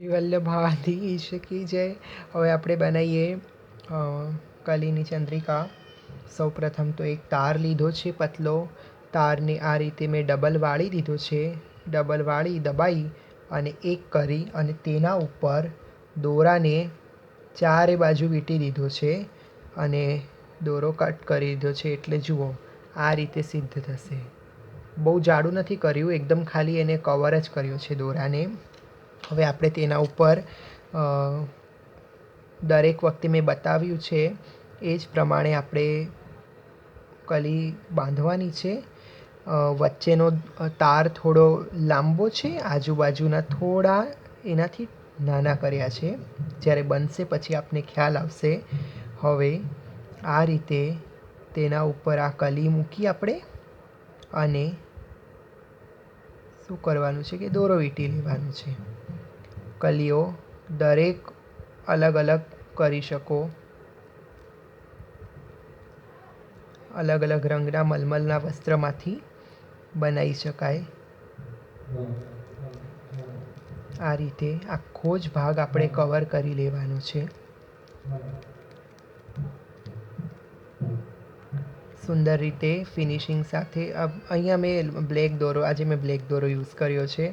શ્રી વલ્લભાધીશ કી જય. હવે આપણે બનાવીએ કલીની ચંદ્રિકા. સૌપ્રથમ તો એક તાર લીધો છે પતલો. તારને આ રીતે મેં ડબલ વાળી દીધો છે. ડબલ વાળી દબાઈ અને એક કરી અને તેના ઉપર દોરાને ચારે બાજુ વીંટી દીધો છે અને દોરો કટ કરી દીધો છે. એટલે જુઓ આ રીતે સિદ્ધ થશે. બહુ જાડું નથી કર્યું, એકદમ ખાલી એને કવર જ કર્યો છે દોરાને. હવે આપણે તેના ઉપર દરેક વખતે મેં બતાવ્યું છે એ જ પ્રમાણે આપણે કલી બાંધવાની છે. વચ્ચેનો તાર થોડો લાંબો છે, આજુબાજુના થોડા એનાથી નાના કર્યા છે. જ્યારે બનશે પછી આપને ખ્યાલ આવશે. હવે આ રીતે તેના ઉપર આ કલી મૂકી આપણે અને શું કરવાનું છે કે દોરો વીંટી લેવાનું છે. કલીઓ દરેક અલગ અલગ કરી શકો. અલગ અલગ રંગના મલમલના વસ્ત્રમાંથી બનાવી શકાય. આ રીતે આખો જ ભાગ આપણે કવર કરી લેવાનો છે. સુંદર રીતે ફિનિશિંગ સાથે. અહીંયા મેં બ્લેક દોરો યુઝ કર્યો છે.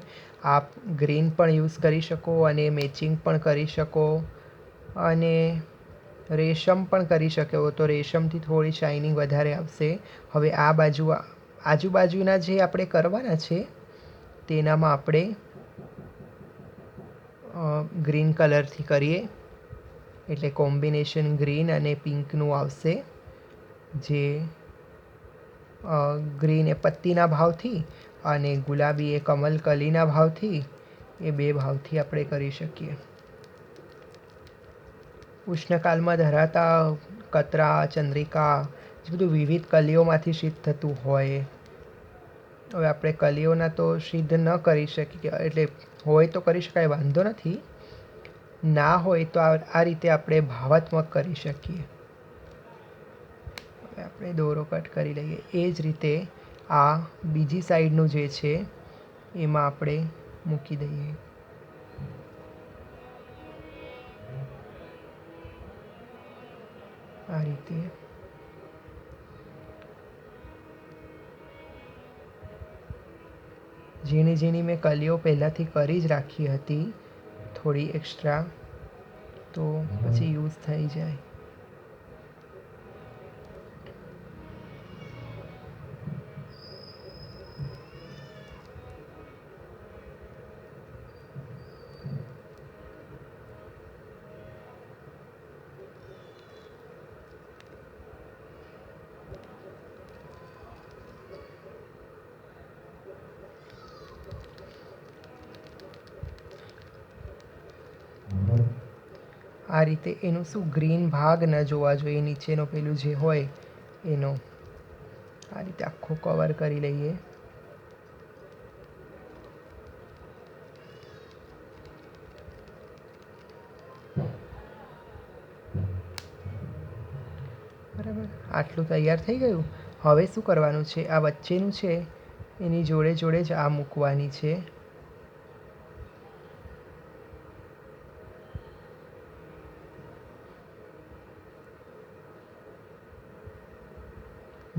આપ ગ્રીન પણ યુઝ કરી શકો અને મેચિંગ પણ કરી શકો અને રેશમ પણ કરી શકો તો રેશમથી થોડી શાઇનિંગ વધારે આવશે. હવે આ બાજુ આજુબાજુના જે આપણે કરવાના છે તેનામાં આપણે ગ્રીન કલરથી કરીએ એટલે કોમ્બિનેશન ગ્રીન અને પિંકનું આવશે. જે ગ્રીન એ પત્તીના ભાવથી અને ગુલાબી એ કમલ કલીના ભાવથી, એ બે ભાવથી આપણે કરી શકીએ. ઉષ્ણકાલમાં ધરાતા કતરા, ચંદ્રિકા જે બધું વિવિધ કલીઓમાંથી સિદ્ધ થતું હોય. હવે આપણે કલીઓના તો સિદ્ધ ન કરી શકીએ, એટલે હોય તો કરી શકાય, વાંધો નથી. ના હોય તો આ રીતે આપણે ભાવાત્મક કરી શકીએ. હવે આપણે દોરો કટ કરી લઈએ. એ જ રીતે આ બીજી સાઈડનું જે છે એમાં આપણે મૂકી દઈએ. આ રીતે ઝીણી ઝીણી મેં કલીઓ પહેલાંથી કરી જ રાખી હતી, થોડી એક્સ્ટ્રા, તો પછી યુઝ થઈ જાય. આ રીતે એનું શું ગ્રીન ભાગ ન જોવા જોઈએ, નીચેનો પેલું જે હોય એનો. આ રીતે આખો કવર કરી લઈએ. બરાબર, આટલું તૈયાર થઈ ગયું. હવે શું કરવાનું છે, આ વચ્ચેનું છે એની જોડે જોડે જ આ મૂકવાની છે.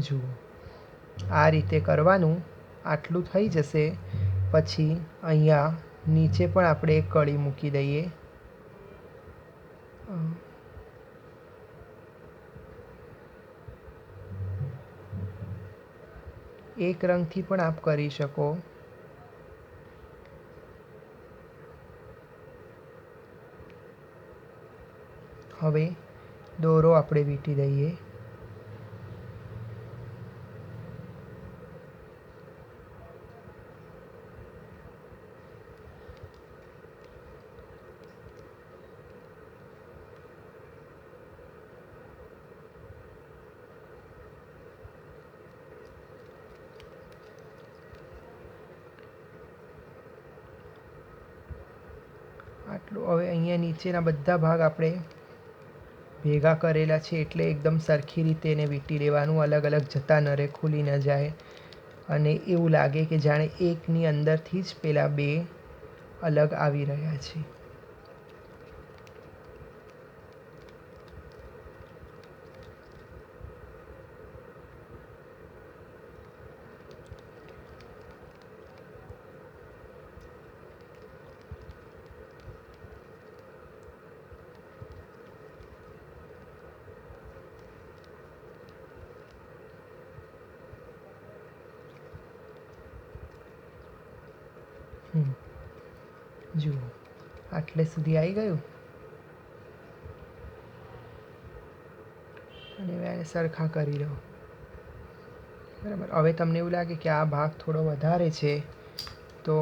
જુઓ આ રીતે કરવાનું. આટલું થઈ જશે પછી અહીંયા નીચે પણ આપણે એક કળી મૂકી દઈએ. એક રંગથી પણ આપ કરી શકો. હવે દોરો આપણે વીંટી દઈએ. આટલું. હવે અહીંયા નીચેના બધા ભાગ આપણે ભેગા કરેલા છે એટલે એકદમ સરખી રીતે એને વીંટી લેવાનું. અલગ અલગ જતા ન રહે, ખુલી ન જાય અને એવું લાગે કે જાણે એકની અંદરથી જ પેલા બે અલગ આવી રહ્યા છે. જુઓ આટલે સુધી આવી ગયું અને હવે આને સરખા કરી દો. બરાબર. હવે તમને એવું લાગે કે આ ભાગ થોડો વધારે છે તો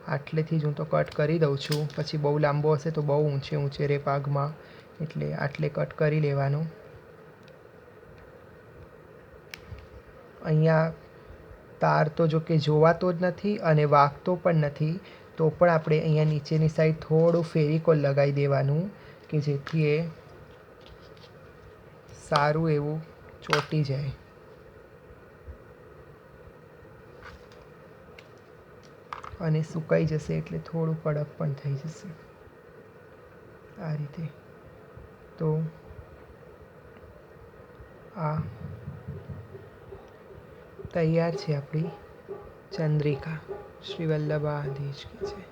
આટલેથી જ હું તો કટ કરી દઉં છું. પછી બહુ લાંબો હશે તો બહુ ઊંચે રે ભાગમાં, એટલે આટલે કટ કરી લેવાનું. અહીંયા તાર તો જો કે જોવાતો જ નથી અને વાગતો પણ નથી, તો પણ આપણે અહીંયા નીચેની સાઈડ થોડું ફેવિકોલ લગાવી દેવાનું કે જેથી એ સારું એવું ચોંટી જાય. અને સુકાઈ જશે એટલે થોડું કડક પણ થઈ જશે આ રીતે. તો આ તૈયાર છે આપણી ચંદ્રિકા. શ્રી વલ્લભાધીશ કી જય.